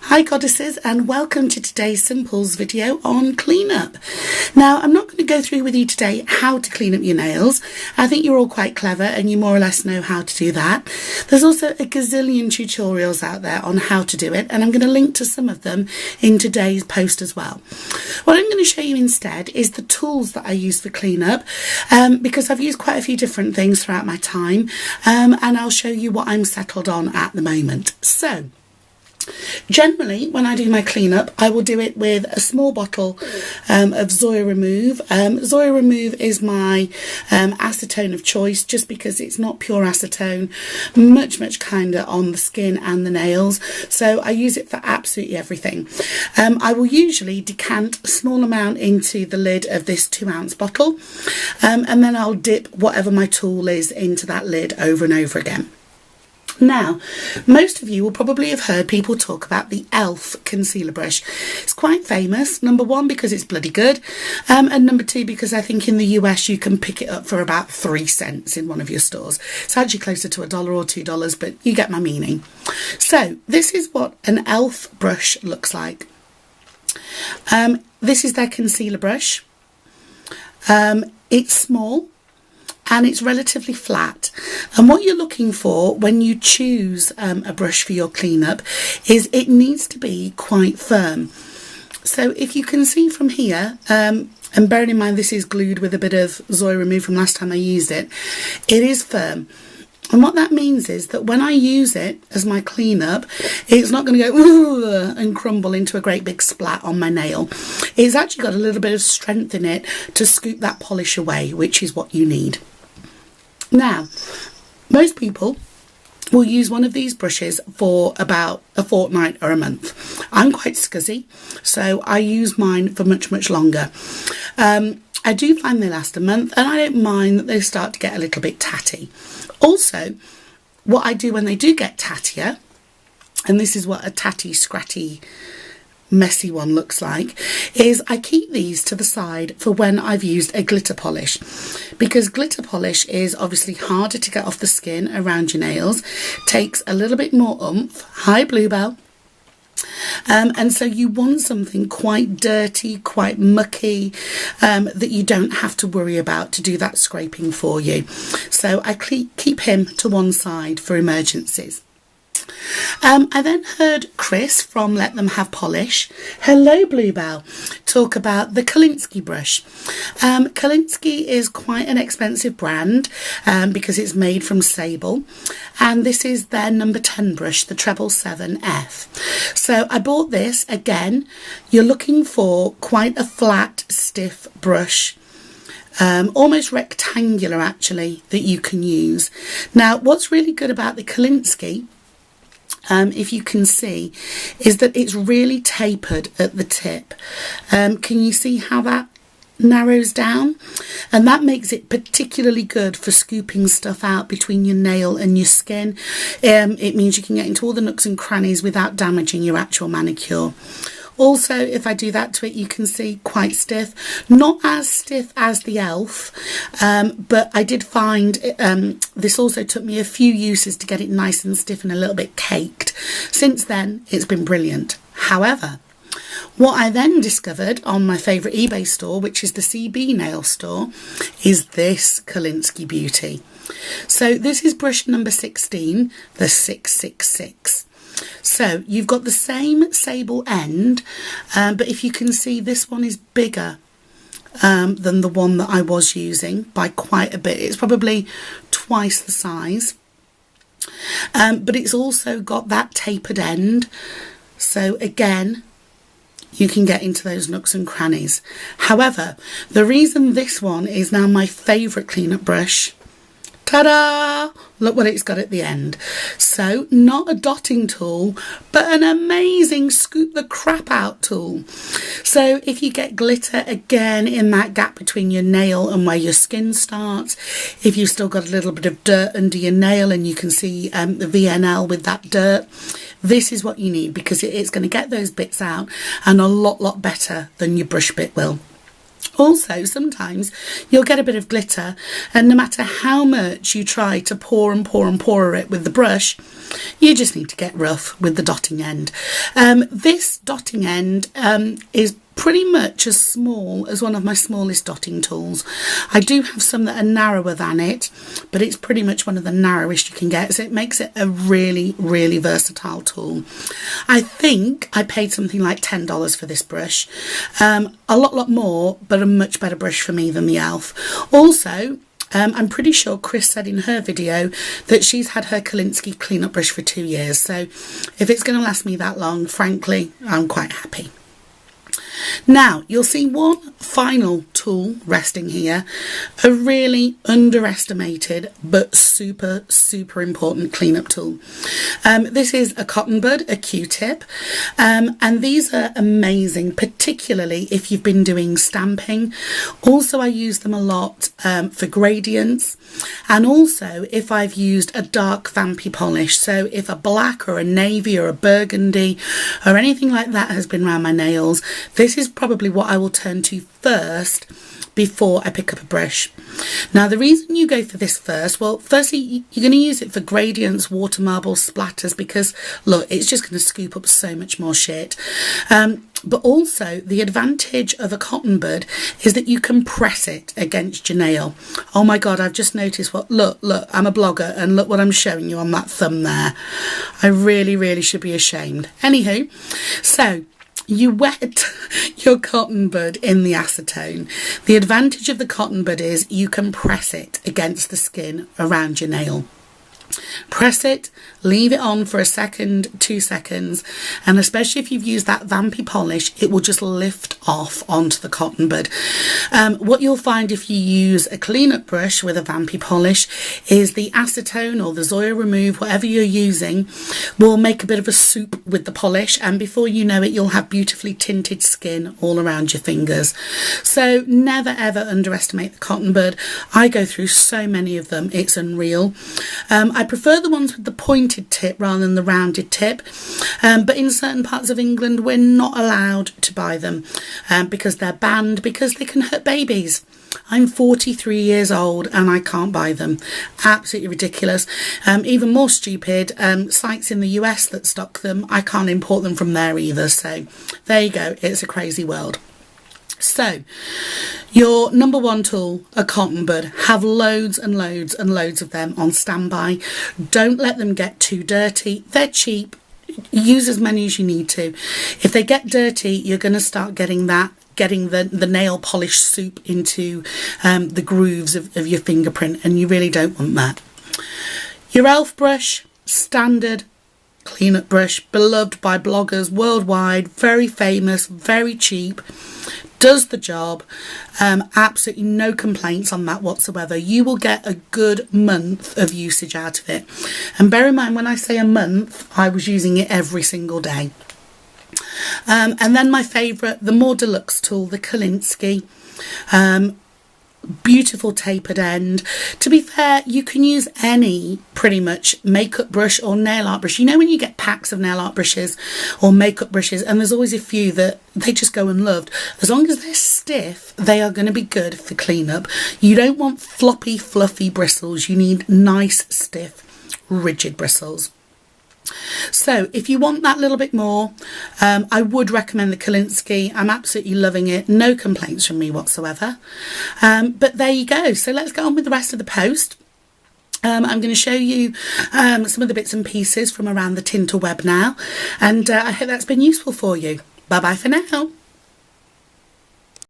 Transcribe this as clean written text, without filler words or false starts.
Hi goddesses, and welcome to today's Simples video on cleanup. Now, I'm not going to go through with you today how to clean up your nails. I think you're all quite clever and you more or less know how to do that. There's also a gazillion tutorials out there on how to do it, and I'm going to link to some of them in today's post as well. What I'm going to show you instead is the tools that I use for cleanup, because I've used quite a few different things throughout my time, and I'll show you what I'm settled on at the moment. So, generally, when I do my cleanup, I will do it with a small bottle of Zoya Remove. Zoya Remove is my acetone of choice, just because it's not pure acetone, much kinder on the skin and the nails. So I use it for absolutely everything. I will usually decant a small amount into the lid of this 2-ounce bottle, and then I'll dip whatever my tool is into that lid over and over again. Now, most of you will probably have heard people talk about the e.l.f. concealer brush. It's quite famous, number one, because it's bloody good, and number two, because I think in the US you can pick it up for about 3 cents in one of your stores. It's actually closer to $1 or $2, but you get my meaning. So, this is what an e.l.f. brush looks like. This is their concealer brush. It's small and it's relatively flat, and what you're looking for when you choose a brush for your cleanup is it needs to be quite firm. So if you can see from here, and bearing in mind this is glued with a bit of Zoya Remove from last time I used it, it is firm. And what that means is that when I use it as my cleanup, it's not going to go and crumble into a great big splat on my nail. It's actually got a little bit of strength in it to scoop that polish away, which is what you need. Now, most people will use one of these brushes for about a fortnight or a month. I'm quite scuzzy, so I use mine for much longer. I do find they last a month, and I don't mind that they start to get a little bit tatty. Also, what I do when they do get tattier, and this is what a tatty, scratty, messy one looks like, is I keep these to the side for when I've used a glitter polish, because glitter polish is obviously harder to get off the skin around your nails, takes a little bit more oomph. Hi Bluebell. And so you want something quite dirty, quite mucky, that you don't have to worry about to do that scraping for you. So I keep him to one side for emergencies. I then heard Chris from Let Them Have Polish, hello Bluebell, talk about the Kolinsky brush. Kolinsky is quite an expensive brand because it's made from sable, and this is their number 10 brush, the 777F. So I bought this. Again, you're looking for quite a flat, stiff brush, almost rectangular actually, that you can use. Now, what's really good about the Kolinsky, if you can see, is that it's really tapered at the tip. Can you see how that narrows down? And that makes it particularly good for scooping stuff out between your nail and your skin. It means you can get into all the nooks and crannies without damaging your actual manicure. Also, if I do that to it, you can see quite stiff. Not as stiff as the e.l.f., but I did find this also took me a few uses to get it nice and stiff and a little bit caked. Since then, it's been brilliant. However, what I then discovered on my favourite eBay store, which is the CB nail store, is this Kolinsky beauty. So this is brush number 16, the 666. So you've got the same sable end, but if you can see, this one is bigger than the one that I was using by quite a bit. It's probably twice the size, but it's also got that tapered end. So again, you can get into those nooks and crannies. However, the reason this one is now my favourite cleanup brush, ta-da! Look what it's got at the end. So, not a dotting tool, but an amazing scoop the crap out tool. So, if you get glitter again in that gap between your nail and where your skin starts, if you've still got a little bit of dirt under your nail and you can see the VNL with that dirt, this is what you need, because it's going to get those bits out, and a lot better than your brush bit will. Also, sometimes you'll get a bit of glitter, and no matter how much you try to pour and pour and pour it with the brush, you just need to get rough with the dotting end. This dotting end is pretty much as small as one of my smallest dotting tools. I do have some that are narrower than it, but it's pretty much one of the narrowest you can get, so it makes it a really, really versatile tool. I think I paid something like $10 for this brush. A lot more, but a much better brush for me than the e.l.f. Also, I'm pretty sure Chris said in her video that she's had her Kolinsky cleanup brush for 2 years, so if it's going to last me that long, frankly, I'm quite happy. Now, you'll see one final tool resting here, a really underestimated but super important cleanup tool. This is a cotton bud, a Q-tip, and these are amazing, particularly if you've been doing stamping. Also, I use them a lot for gradients, and also if I've used a dark vampy polish. So if a black or a navy or a burgundy or anything like that has been around my nails, this is probably what I will turn to first before I pick up a brush. Now, the reason you go for this first, well, firstly, you're going to use it for gradients, water marbles, splatters, because look, it's just going to scoop up so much more shit. But also, the advantage of a cotton bud is that you can press it against your nail. Oh my God, I've just noticed look, I'm a blogger, and look what I'm showing you on that thumb there. I really should be ashamed. Anywho, so you wet your cotton bud in the acetone. The advantage of the cotton bud is you can press it against the skin around your nail. Press it, leave it on for a second, 2 seconds, and especially if you've used that vampy polish, it will just lift off onto the cotton bud. What you'll find if you use a cleanup brush with a vampy polish is the acetone or the Zoya Remove, whatever you're using, will make a bit of a soup with the polish, and before you know it, you'll have beautifully tinted skin all around your fingers. So never ever underestimate the cotton bud. I go through so many of them, it's unreal. I prefer the ones with the pointed tip rather than the rounded tip, but in certain parts of England we're not allowed to buy them because they're banned, because they can hurt babies. I'm 43 years old and I can't buy them. Absolutely ridiculous. Even more stupid, sites in the US that stock them, I can't import them from there either. So there you go, it's a crazy world. So, your number one tool, a cotton bud. Have loads and loads and loads of them on standby. Don't let them get too dirty. They're cheap. Use as many as you need to. If they get dirty, you're going to start getting the nail polish soup into the grooves of your fingerprint, and you really don't want that. Your e.l.f. brush, standard cleanup brush, beloved by bloggers worldwide, very famous, very cheap. Does the job, absolutely no complaints on that whatsoever. You will get a good month of usage out of it. And bear in mind, when I say a month, I was using it every single day. And then my favourite, the more deluxe tool, the Kolinsky. Beautiful tapered end. To be fair, you can use any pretty much makeup brush or nail art brush. You know when you get packs of nail art brushes or makeup brushes, and there's always a few that they just go unloved. As long as they're stiff, they are going to be good for cleanup. You don't want floppy, fluffy bristles. You need nice, stiff, rigid bristles. So if you want that little bit more, I would recommend the Kolinsky. I'm absolutely loving it. No complaints from me whatsoever. But there you go. So let's get on with the rest of the post. I'm going to show you some of the bits and pieces from around the Tinterweb now. And I hope that's been useful for you. Bye bye for now.